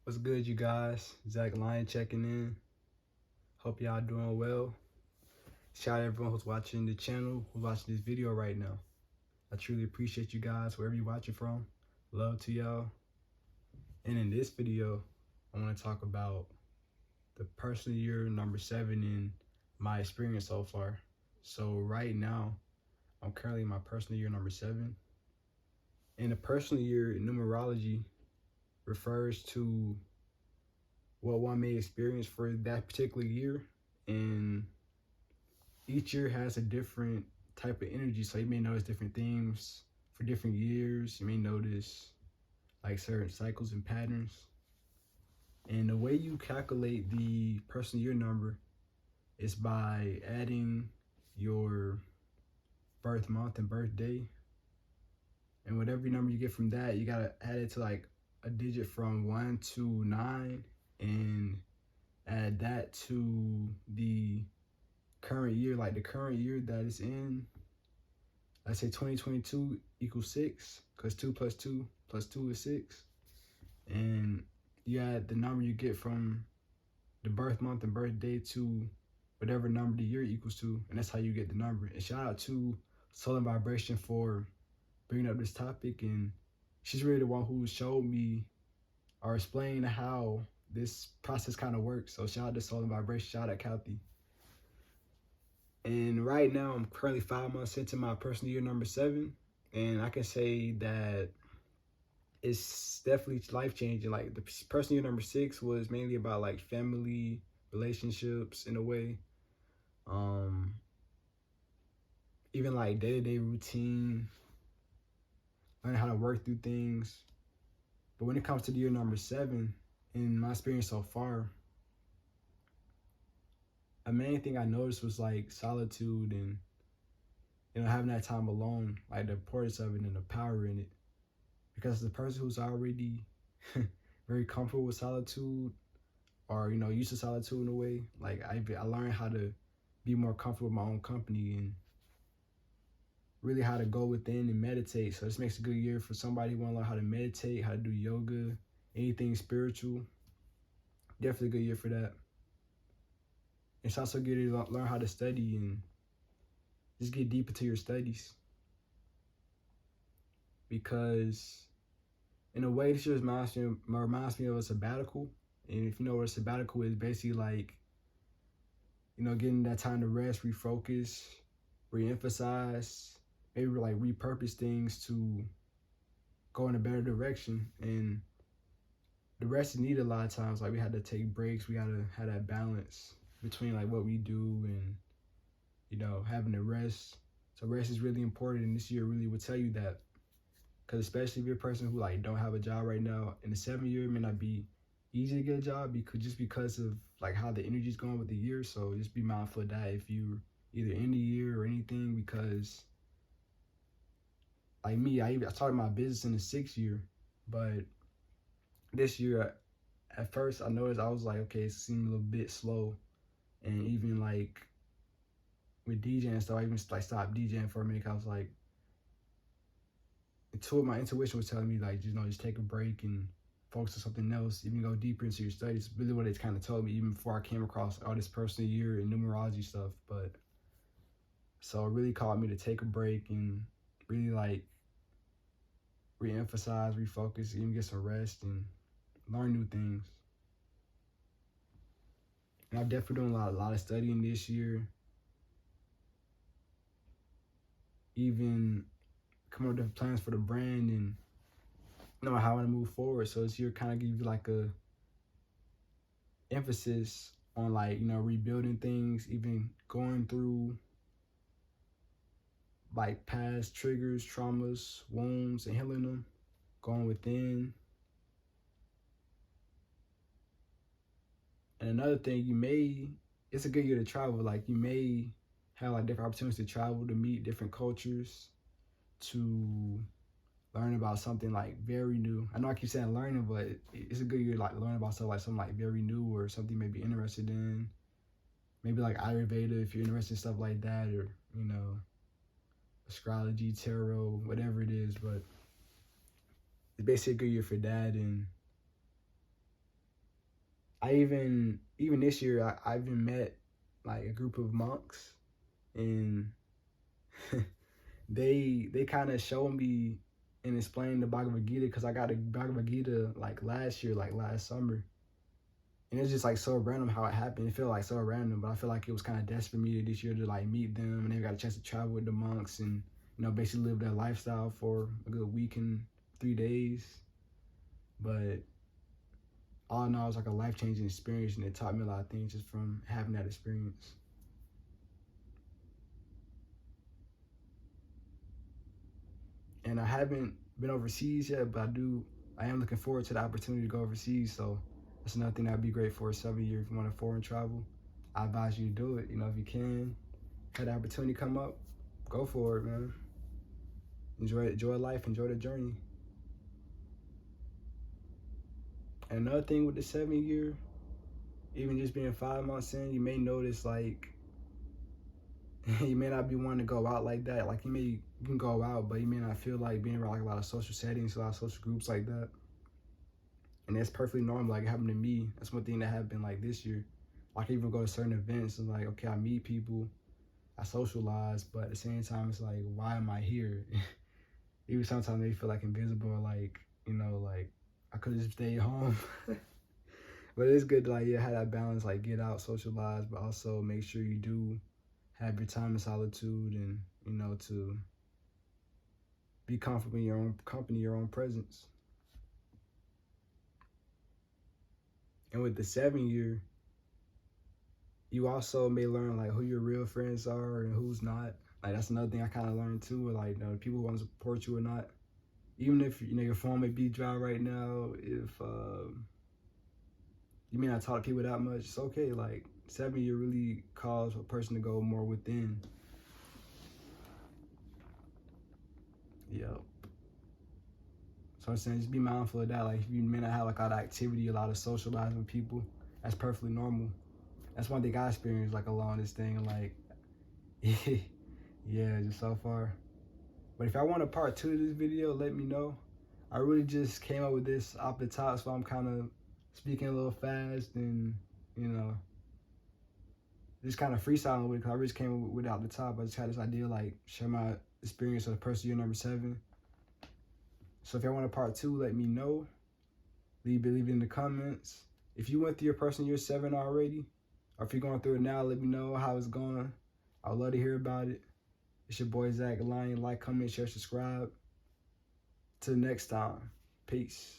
What's good, you guys? Zach Lion checking in. Hope y'all doing well. Shout out everyone who's watching the channel, who's watching this video right now. I truly appreciate you guys, wherever you're watching from. Love to y'all. And in this video, I want to talk about the personal year number 7 in my experience so far. So right now, I'm currently in my personal year number 7. And the personal year in numerology refers to what one may experience for that particular year, and each year has a different type of energy. So you may notice different themes for different years. You may notice like certain cycles and patterns. And the way you calculate the personal year number is by adding your birth month and birthday. And whatever number you get from that, you gotta add it to like a digit from 1 to 9 and add that to the current year, like the current year that it's in. Let's say 2022 equals 6, because 2 plus 2 plus 2 is 6. And you add the number you get from the birth month and birthday to whatever number the year equals to, and that's how you get the number. And shout out to Soul and Vibration for bringing up this topic, and she's really the one who showed me or explained how this process kind of works. So shout out to Soul and Vibration, shout out Kathy. And right now, I'm currently 5 months into my personal year number 7. And I can say that it's definitely life-changing. Like the personal year number 6 was mainly about like family, relationships in a way. Even like day-to-day routine, learning how to work through things. But when it comes to the year number 7, in my experience so far, a main thing I noticed was like solitude and, having that time alone, like the importance of it and the power in it. Because the person who's already very comfortable with solitude, or used to solitude in a way, like I learned how to be more comfortable with my own company and really how to go within and meditate. So this makes a good year for somebody who want to learn how to meditate, how to do yoga, anything spiritual. Definitely a good year for that. It's also good to learn how to study and just get deep into your studies, because in a way this just reminds me of a sabbatical. And if you know what a sabbatical is, basically like, getting that time to rest, refocus, reemphasize, maybe like repurpose things to go in a better direction. And the rest is needed a lot of times. Like we had to take breaks, we gotta have that balance between like what we do and having to rest. So rest is really important, and this year really will tell you that. Because especially if you're a person who like don't have a job right now, in the 7th year it may not be easy to get a job because of like how the energy is going with the year. So just be mindful of that if you're either in the year or anything, because like me, I started my business in the 6th year, but this year at first I noticed I was like, okay, it seemed a little bit slow. And even like with DJing and stuff, I even like stopped DJing for a minute. I was like, my intuition was telling me like, just take a break and focus on something else, even go deeper into your studies. Really what it's kind of told me even before I came across all this personal year and numerology stuff. But so it really called me to take a break and really like re-emphasize, refocus, even get some rest and learn new things. And I'm definitely doing a lot of studying this year, even coming up with plans for the brand and how I want to move forward. So this year kind of give you like a emphasis on like rebuilding things, even going through like past triggers, traumas, wounds, and healing them, going within. And another thing, it's a good year to travel. Like you may have like different opportunities to travel, to meet different cultures, to learn about something like very new. I know I keep saying learning, but it's a good year to like learn about something like very new, or something you may be interested in. Maybe like Ayurveda if you're interested in stuff like that, or astrology, tarot, whatever it is. But it's basically a good year for that. And even this year, I even met like a group of monks, and they kind of showed me and explained the Bhagavad Gita, because I got a Bhagavad Gita like last year, like last summer. And it's just like so random how it happened. It felt like so random, but I feel like it was kind of desperate for me this year to like meet them, and they got a chance to travel with the monks and, you know, basically live their lifestyle for a good week and 3 days. But all in all, it was like a life-changing experience, and it taught me a lot of things just from having that experience. And I haven't been overseas yet, but I am looking forward to the opportunity to go overseas. So that's another thing that'd be great for a 7-year. If you want to foreign travel, I advise you to do it. You know, if you can, had the opportunity come up, go for it, man. Enjoy life, enjoy the journey. And another thing with the 7-year, even just being 5 months in, you may notice like you may not be wanting to go out like that. Like you can go out, but you may not feel like being around like a lot of social settings, a lot of social groups like that. And that's perfectly normal. Like it happened to me. That's one thing that happened like this year. Like I even go to certain events and like, okay, I meet people, I socialize, but at the same time, it's like, why am I here? Even sometimes they feel like invisible, or like, you know, like I could have just stayed home. But it's good to like, yeah, have that balance, like get out, socialize, but also make sure you do have your time in solitude, and, you know, to be comfortable in your own company, your own presence. And with the 7-year, you also may learn like who your real friends are and who's not. Like that's another thing I kind of learned too. Like, you know, people who want to support you or not. Even if, you know, your phone may be dry right now, if you may not talk to people that much, it's okay. Like 7-year really calls a person to go more within. Yep. So I'm saying, just be mindful of that. Like, if you may not have like a lot of activity, a lot of socializing with people, that's perfectly normal. That's one thing I experienced like along this thing, like, yeah, just so far. But if I want a part 2 of this video, let me know. I really just came up with this off the top, so I'm kind of speaking a little fast and, you know, just kind of freestyling with it, because I just came with it out the top. I just had this idea, like, share my experience of the person year number 7. So if y'all want a part 2, let me know. Leave it in the comments. If you went through your person year 7 already, or if you're going through it now, let me know how it's going. I would love to hear about it. It's your boy Zach. Like, comment, share, subscribe. Till next time. Peace.